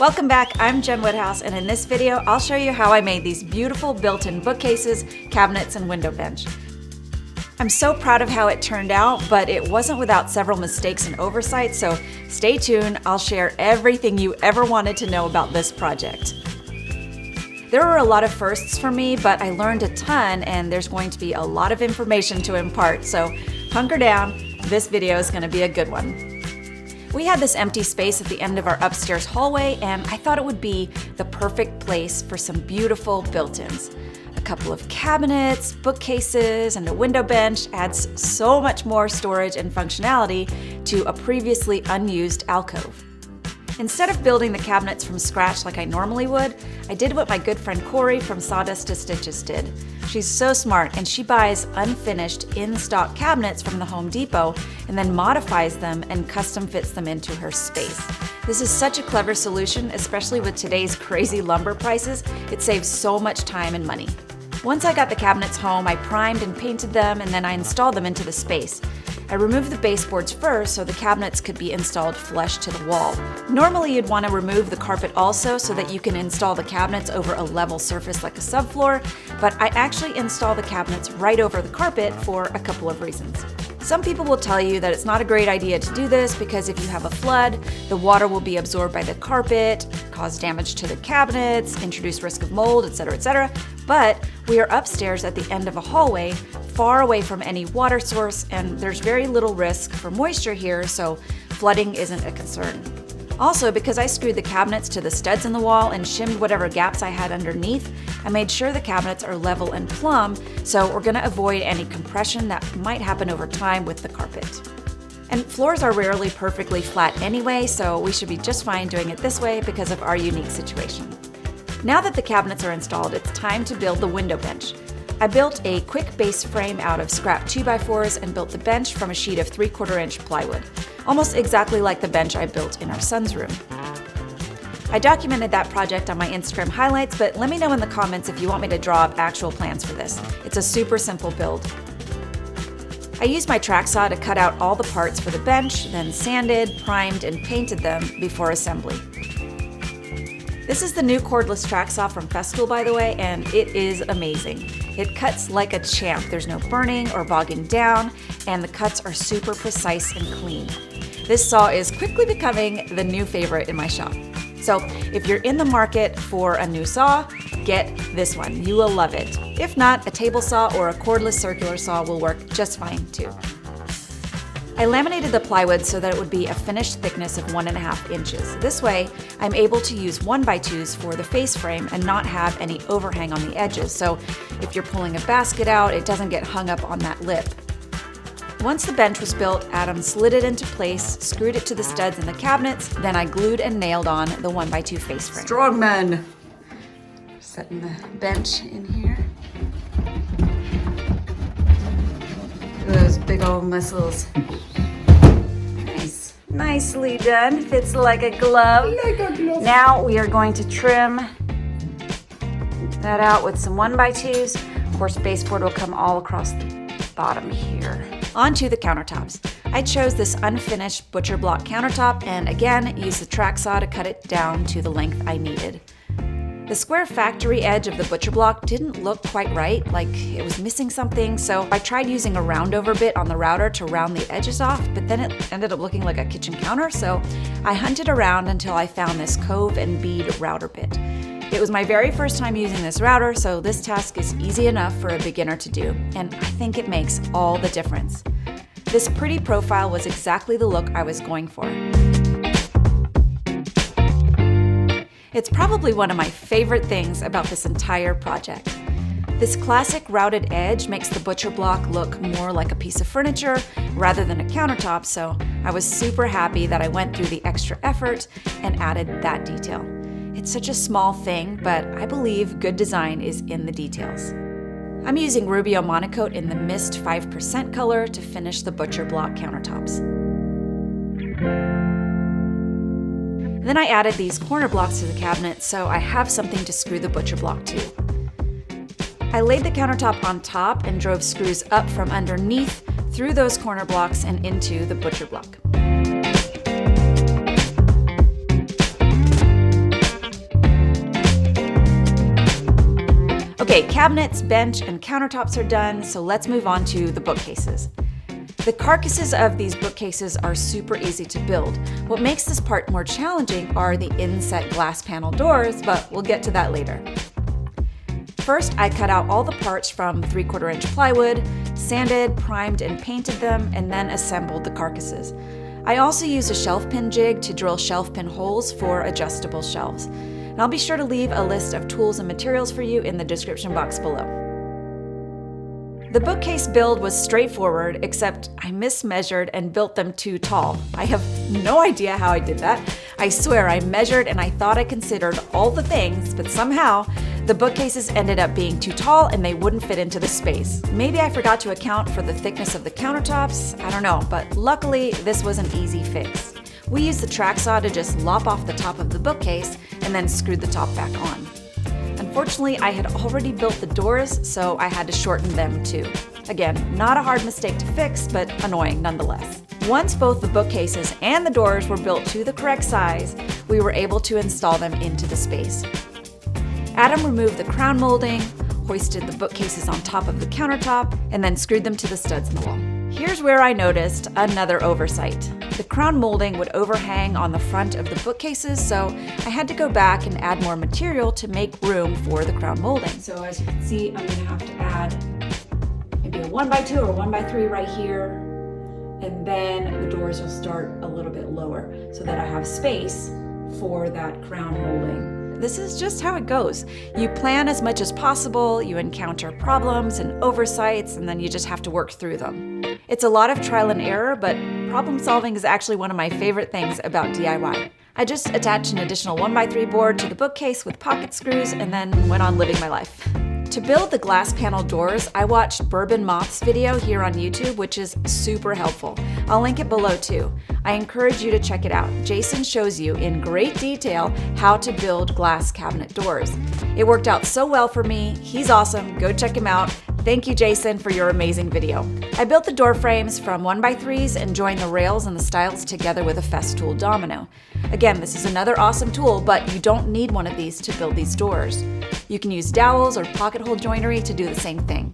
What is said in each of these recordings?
Welcome back, I'm Jen Woodhouse, and in this video, I'll show you how I made these beautiful built-in bookcases, cabinets, and window bench. I'm so proud of how it turned out, but it wasn't without several mistakes and oversights, so stay tuned, I'll share everything you ever wanted to know about this project. There were a lot of firsts for me, but I learned a ton, and there's going to be a lot of information to impart, so hunker down, this video is going to be a good one. We had this empty space at the end of our upstairs hallway, and I thought it would be the perfect place for some beautiful built-ins. A couple of cabinets, bookcases, and a window bench adds so much more storage and functionality to a previously unused alcove. Instead of building the cabinets from scratch like I normally would, I did what my good friend Corey from Sawdust to Stitches did. She's so smart, and she buys unfinished in-stock cabinets from the Home Depot and then modifies them and custom fits them into her space. This is such a clever solution, especially with today's crazy lumber prices. It saves so much time and money. Once I got the cabinets home, I primed and painted them, and then I installed them into the space. I removed the baseboards first so the cabinets could be installed flush to the wall. Normally you'd want to remove the carpet also so that you can install the cabinets over a level surface like a subfloor, but I actually install the cabinets right over the carpet for a couple of reasons. Some people will tell you that it's not a great idea to do this because if you have a flood, the water will be absorbed by the carpet, cause damage to the cabinets, introduce risk of mold, etc., etc. But we are upstairs at the end of a hallway, far away from any water source, and there's very little risk for moisture here, so flooding isn't a concern. Also, because I screwed the cabinets to the studs in the wall and shimmed whatever gaps I had underneath, I made sure the cabinets are level and plumb, so we're going to avoid any compression that might happen over time with the carpet. And floors are rarely perfectly flat anyway, so we should be just fine doing it this way because of our unique situation. Now that the cabinets are installed, it's time to build the window bench. I built a quick base frame out of scrap 2x4s and built the bench from a sheet of 3/4 inch plywood, almost exactly like the bench I built in our son's room. I documented that project on my Instagram highlights, but let me know in the comments if you want me to draw up actual plans for this. It's a super simple build. I used my track saw to cut out all the parts for the bench, then sanded, primed, and painted them before assembly. This is the new cordless track saw from Festool, by the way, and it is amazing. It cuts like a champ. There's no burning or bogging down, and the cuts are super precise and clean. This saw is quickly becoming the new favorite in my shop. So if you're in the market for a new saw, get this one. You will love it. If not, a table saw or a cordless circular saw will work just fine too. I laminated the plywood so that it would be a finished thickness of 1.5 inches. This way, I'm able to use 1x2s for the face frame and not have any overhang on the edges, so if you're pulling a basket out, it doesn't get hung up on that lip. Once the bench was built, Adam slid it into place, screwed it to the studs in the cabinets, then I glued and nailed on the 1x2 face frame. Strong men! Setting the bench in here. Look at those big old muscles. Nice. Nicely done. Fits like a glove. Like a glove. Now we are going to trim that out with some 1x2s. Of course, baseboard will come all across the bottom here. Onto the countertops. I chose this unfinished butcher block countertop and again used the track saw to cut it down to the length I needed. The square factory edge of the butcher block didn't look quite right, like it was missing something, so I tried using a roundover bit on the router to round the edges off, but then it ended up looking like a kitchen counter, so I hunted around until I found this cove and bead router bit. It was my very first time using this router, so this task is easy enough for a beginner to do, and I think it makes all the difference. This pretty profile was exactly the look I was going for. It's probably one of my favorite things about this entire project. This classic routed edge makes the butcher block look more like a piece of furniture rather than a countertop, so I was super happy that I went through the extra effort and added that detail. It's such a small thing, but I believe good design is in the details. I'm using Rubio Monocoat in the Mist 5% color to finish the butcher block countertops. Then I added these corner blocks to the cabinet so I have something to screw the butcher block to. I laid the countertop on top and drove screws up from underneath through those corner blocks and into the butcher block. Okay, cabinets, bench, and countertops are done, so let's move on to the bookcases. The carcasses of these bookcases are super easy to build. What makes this part more challenging are the inset glass panel doors, but we'll get to that later. First, I cut out all the parts from 3/4 inch plywood, sanded, primed, and painted them, and then assembled the carcasses. I also used a shelf pin jig to drill shelf pin holes for adjustable shelves. And I'll be sure to leave a list of tools and materials for you in the description box below. The bookcase build was straightforward, except I mismeasured and built them too tall. I have no idea how I did that. I swear I measured and I thought I considered all the things, but somehow the bookcases ended up being too tall and they wouldn't fit into the space. Maybe I forgot to account for the thickness of the countertops, I don't know, but luckily this was an easy fix. We used the track saw to just lop off the top of the bookcase and then screwed the top back on. Unfortunately, I had already built the doors, so I had to shorten them too. Again, not a hard mistake to fix, but annoying nonetheless. Once both the bookcases and the doors were built to the correct size, we were able to install them into the space. Adam removed the crown molding, hoisted the bookcases on top of the countertop, and then screwed them to the studs in the wall. Here's where I noticed another oversight. The crown molding would overhang on the front of the bookcases, so I had to go back and add more material to make room for the crown molding. So as you can see, I'm gonna have to add maybe a 1x2 or 1x3 right here, and then the doors will start a little bit lower so that I have space for that crown molding. This is just how it goes. You plan as much as possible, you encounter problems and oversights, and then you just have to work through them. It's a lot of trial and error, but problem solving is actually one of my favorite things about DIY. I just attached an additional 1x3 board to the bookcase with pocket screws and then went on living my life. To build the glass panel doors, I watched Bourbon Moth's video here on YouTube, which is super helpful. I'll link it below too. I encourage you to check it out. Jason shows you in great detail how to build glass cabinet doors. It worked out so well for me. He's awesome. Go check him out. Thank you, Jason, for your amazing video. I built the door frames from 1x3s and joined the rails and the stiles together with a Festool domino. Again, this is another awesome tool, but you don't need one of these to build these doors. You can use dowels or pocket hole joinery to do the same thing.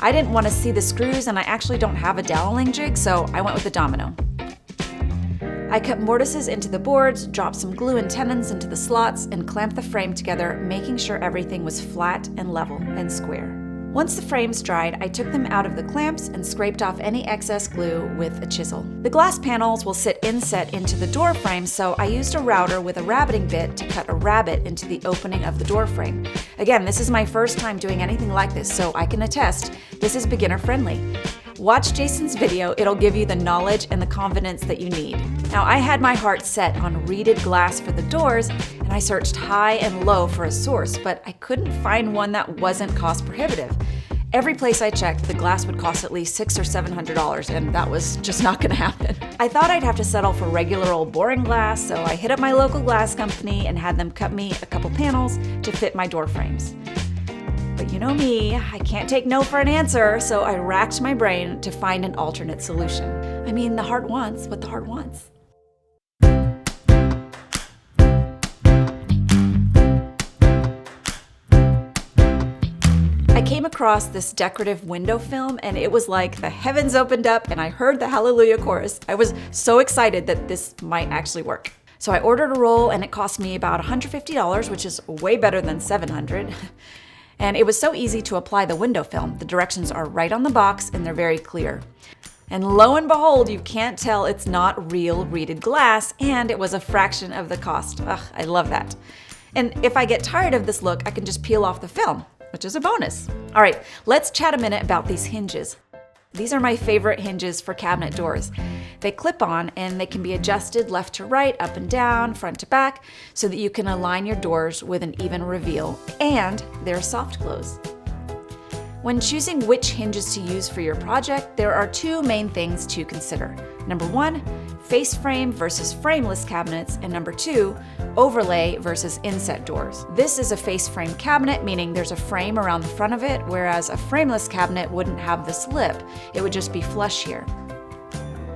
I didn't want to see the screws, and I actually don't have a doweling jig, so I went with the domino. I cut mortises into the boards, dropped some glue and tenons into the slots, and clamped the frame together, making sure everything was flat and level and square. Once the frames dried, I took them out of the clamps and scraped off any excess glue with a chisel. The glass panels will sit inset into the door frame, so I used a router with a rabbiting bit to cut a rabbet into the opening of the door frame. Again, this is my first time doing anything like this, so I can attest this is beginner friendly. Watch Jason's video, it'll give you the knowledge and the confidence that you need. Now, I had my heart set on reeded glass for the doors, and I searched high and low for a source, but I couldn't find one that wasn't cost prohibitive. Every place I checked, the glass would cost at least $600 or $700, and that was just not gonna happen. I thought I'd have to settle for regular old boring glass, so I hit up my local glass company and had them cut me a couple panels to fit my door frames. But you know me, I can't take no for an answer, so I racked my brain to find an alternate solution. I mean, the heart wants what the heart wants. I came across this decorative window film, and it was like the heavens opened up and I heard the Hallelujah chorus. I was so excited that this might actually work. So I ordered a roll, and it cost me about $150, which is way better than $700. And it was so easy to apply the window film. The directions are right on the box and they're very clear. And lo and behold, you can't tell it's not real reeded glass, and it was a fraction of the cost. Ugh, I love that. And if I get tired of this look, I can just peel off the film, which is a bonus. All right, let's chat a minute about these hinges. These are my favorite hinges for cabinet doors. They clip on and they can be adjusted left to right, up and down, front to back, so that you can align your doors with an even reveal, and they're soft close. When choosing which hinges to use for your project, there are two main things to consider. Number one, face frame versus frameless cabinets, and number two, overlay versus inset doors. This is a face frame cabinet, meaning there's a frame around the front of it, whereas a frameless cabinet wouldn't have this lip. It would just be flush here.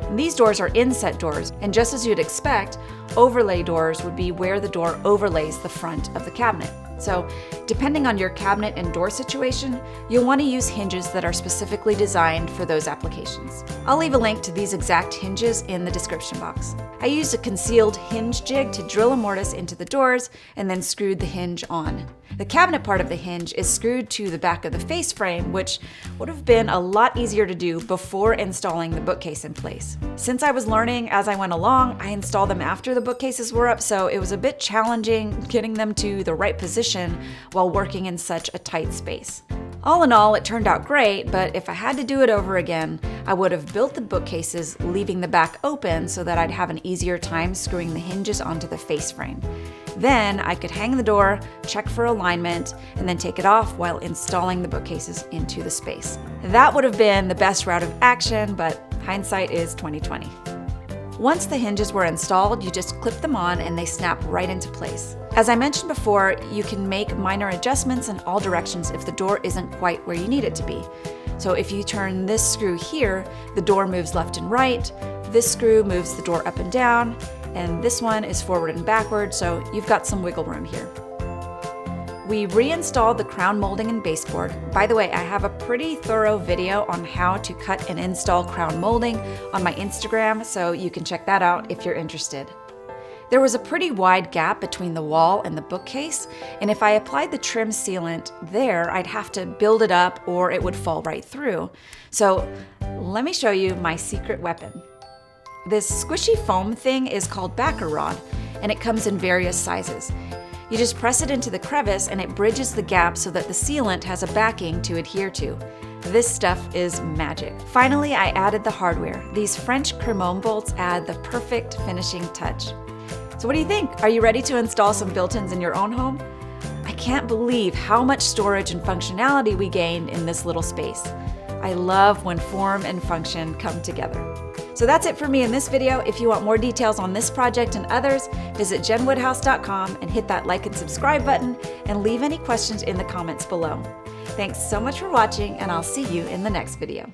And these doors are inset doors, and just as you'd expect, Overlay doors would be where the door overlays the front of the cabinet. So, depending on your cabinet and door situation, you'll want to use hinges that are specifically designed for those applications. I'll leave a link to these exact hinges in the description box. I used a concealed hinge jig to drill a mortise into the doors and then screwed the hinge on. The cabinet part of the hinge is screwed to the back of the face frame, which would have been a lot easier to do before installing the bookcase in place. Since I was learning as I went along, I installed them after the bookcases were up, so it was a bit challenging getting them to the right position while working in such a tight space. All in all, it turned out great, but if I had to do it over again, I would have built the bookcases, leaving the back open so that I'd have an easier time screwing the hinges onto the face frame. Then I could hang the door, check for alignment, and then take it off while installing the bookcases into the space. That would have been the best route of action, but hindsight is 20/20. Once the hinges were installed, you just clip them on and they snap right into place. As I mentioned before, you can make minor adjustments in all directions if the door isn't quite where you need it to be. So if you turn this screw here, the door moves left and right, this screw moves the door up and down, and this one is forward and backward, so you've got some wiggle room here. We reinstalled the crown molding and baseboard. By the way, I have a pretty thorough video on how to cut and install crown molding on my Instagram, so you can check that out if you're interested. There was a pretty wide gap between the wall and the bookcase, and if I applied the trim sealant there, I'd have to build it up or it would fall right through. So let me show you my secret weapon. This squishy foam thing is called backer rod, and it comes in various sizes. You just press it into the crevice and it bridges the gap so that the sealant has a backing to adhere to. This stuff is magic. Finally, I added the hardware. These French Cremone bolts add the perfect finishing touch. So what do you think? Are you ready to install some built-ins in your own home? I can't believe how much storage and functionality we gained in this little space. I love when form and function come together. So that's it for me in this video. If you want more details on this project and others, visit jenwoodhouse.com and hit that like and subscribe button and leave any questions in the comments below. Thanks so much for watching, and I'll see you in the next video.